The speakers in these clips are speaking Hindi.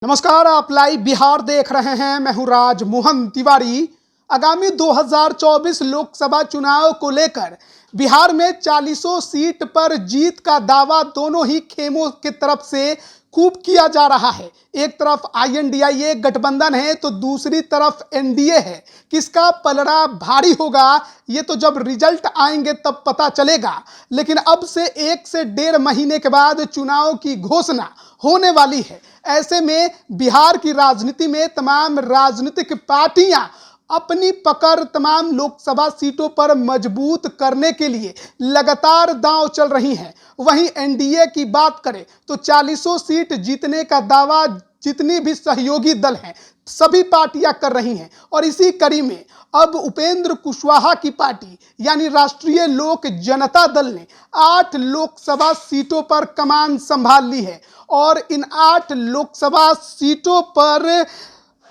नमस्कार, आप लाइव बिहार देख रहे हैं। मैं हूं राज मोहन तिवारी। आगामी 2024 लोकसभा चुनाव को लेकर बिहार में 40 सीट पर जीत का दावा दोनों ही खेमों की तरफ से खूब किया जा रहा है। एक तरफ INDIA गठबंधन है तो दूसरी तरफ NDA है। किसका पलड़ा भारी होगा ये तो जब रिजल्ट आएंगे तब पता चलेगा। लेकिन अब से 1 से 1.5 महीने के बाद चुनाव की घोषणा होने वाली है। ऐसे में बिहार की राजनीति में तमाम राजनीतिक पार्टियां अपनी पकड़ तमाम लोकसभा सीटों पर मजबूत करने के लिए लगातार दांव चल रही हैं। वहीं NDA की बात करें तो 40 सीट जीतने का दावा जितनी भी सहयोगी दल हैं सभी पार्टियां कर रही हैं। और इसी कड़ी में अब उपेंद्र कुशवाहा की पार्टी यानी राष्ट्रीय लोक जनता दल ने 8 लोकसभा सीटों पर कमान संभाल ली है। और इन 8 लोकसभा सीटों पर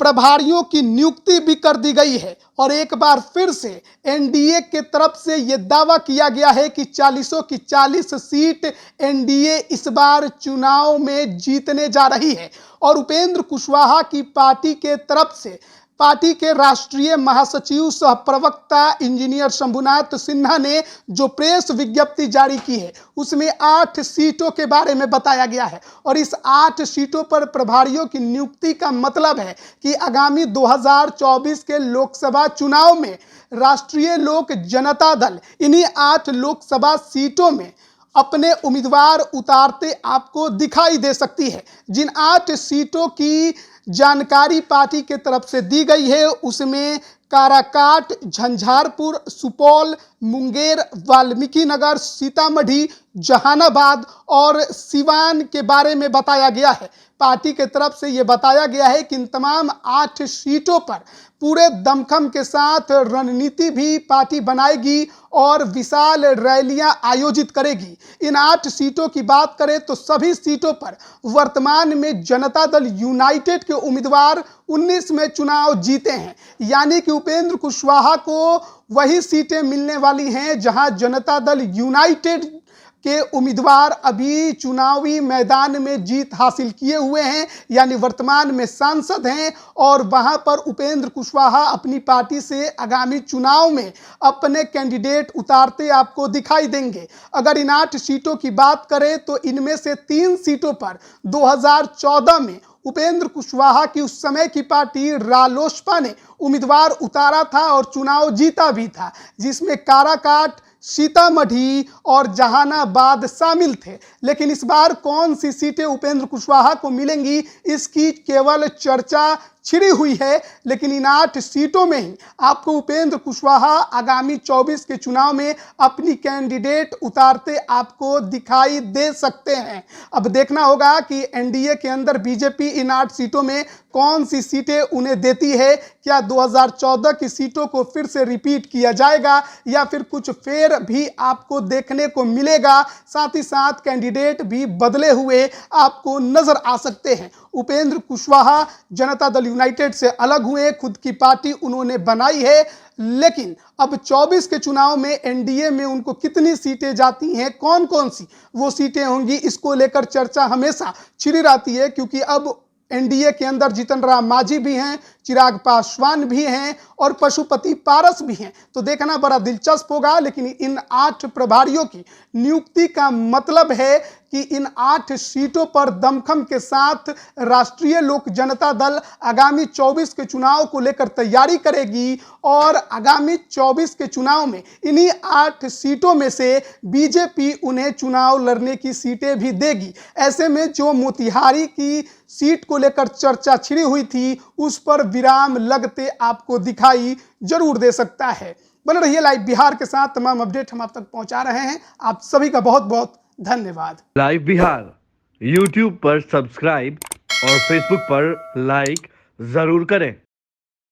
प्रभारियों की नियुक्ति भी कर दी गई है। और एक बार फिर से NDA के तरफ से यह दावा किया गया है कि 40 की 40 सीट NDA इस बार चुनाव में जीतने जा रही है। और उपेंद्र कुशवाहा की पार्टी के तरफ से पार्टी के राष्ट्रीय महासचिव सह प्रवक्ता इंजीनियर शंभुनाथ सिन्हा ने जो प्रेस विज्ञप्ति जारी की है उसमें 8 सीटों के बारे में बताया गया है। और इस 8 सीटों पर प्रभारियों की नियुक्ति का मतलब है कि आगामी 2024 के लोकसभा चुनाव में राष्ट्रीय लोक जनता दल इन्हीं 8 लोकसभा सीटों में अपने उम्मीदवार उतारते आपको दिखाई दे सकती है। जिन 8 सीटों की जानकारी पार्टी के तरफ से दी गई है उसमें काराकाट, झंझारपुर, सुपौल, मुंगेर, वाल्मीकि नगर, सीतामढ़ी, जहानाबाद और सिवान के बारे में बताया गया है। पार्टी के तरफ से यह बताया गया है कि इन तमाम 8 सीटों पर पूरे दमखम के साथ रणनीति भी पार्टी बनाएगी और विशाल रैलियां आयोजित करेगी। इन 8 सीटों की बात करें तो सभी सीटों पर वर्तमान में जनता दल यूनाइटेड के उम्मीदवार 19 में चुनाव जीते हैं। यानी कि उपेंद्र कुशवाहा को वही सीटें मिलने वाली हैं जहां जनता दल यूनाइटेड के उम्मीदवार अभी चुनावी मैदान में जीत हासिल किए हुए हैं, यानी वर्तमान में सांसद हैं। और वहां पर उपेंद्र कुशवाहा अपनी पार्टी से आगामी चुनाव में अपने कैंडिडेट उतारते आपको दिखाई देंगे। अगर इन 8 सीटों की बात करें तो इनमें से 3 सीटों पर 2014 में उपेंद्र कुशवाहा की उस समय की पार्टी रालोसपा ने उम्मीदवार उतारा था और चुनाव जीता भी था, जिसमें काराकाट, सीतामढ़ी और जहानाबाद शामिल थे। लेकिन इस बार कौन सी सीटें उपेंद्र कुशवाहा को मिलेंगी इसकी केवल चर्चा छिड़ी हुई है। लेकिन इन 8 सीटों में ही आपको उपेंद्र कुशवाहा आगामी 24 के चुनाव में अपनी कैंडिडेट उतारते आपको दिखाई दे सकते हैं। अब देखना होगा कि NDA के अंदर बीजेपी इन 8 सीटों में कौन सी सीटें उन्हें देती है। क्या 2014 की सीटों को फिर से रिपीट किया जाएगा या फिर कुछ फेर भी आपको देखने को मिलेगा। साथ ही साथ कैंडिडेट भी बदले हुए आपको नजर आ सकते हैं। उपेंद्र कुशवाहा जनता दल यूनाइटेड से अलग हुए, खुद की पार्टी उन्होंने बनाई है। लेकिन अब 24 के चुनाव में NDA में उनको कितनी सीटें जाती हैं, कौन कौन सी वो सीटें होंगी, इसको लेकर चर्चा हमेशा छिड़ी रहती है। क्योंकि अब NDA के अंदर जीतन राम मांझी भी हैं, चिराग पासवान भी हैं और पशुपति पारस भी हैं। तो देखना बड़ा दिलचस्प होगा। लेकिन इन 8 प्रभारियों की नियुक्ति का मतलब है कि इन 8 सीटों पर दमखम के साथ राष्ट्रीय लोक जनता दल आगामी 24 के चुनाव को लेकर तैयारी करेगी। और आगामी 24 के चुनाव में इन्हीं 8 सीटों में से बीजेपी उन्हें चुनाव लड़ने की सीटें भी देगी। ऐसे में जो मोतिहारी की सीट को लेकर चर्चा छिड़ी हुई थी उस पर विराम लगते आपको दिखाई जरूर दे सकता है। बने रहिए लाइव बिहार के साथ, तमाम अपडेट हम आप तक पहुंचा रहे हैं। आप सभी का बहुत बहुत धन्यवाद। लाइव बिहार YouTube पर सब्सक्राइब और Facebook पर लाइक जरूर करें।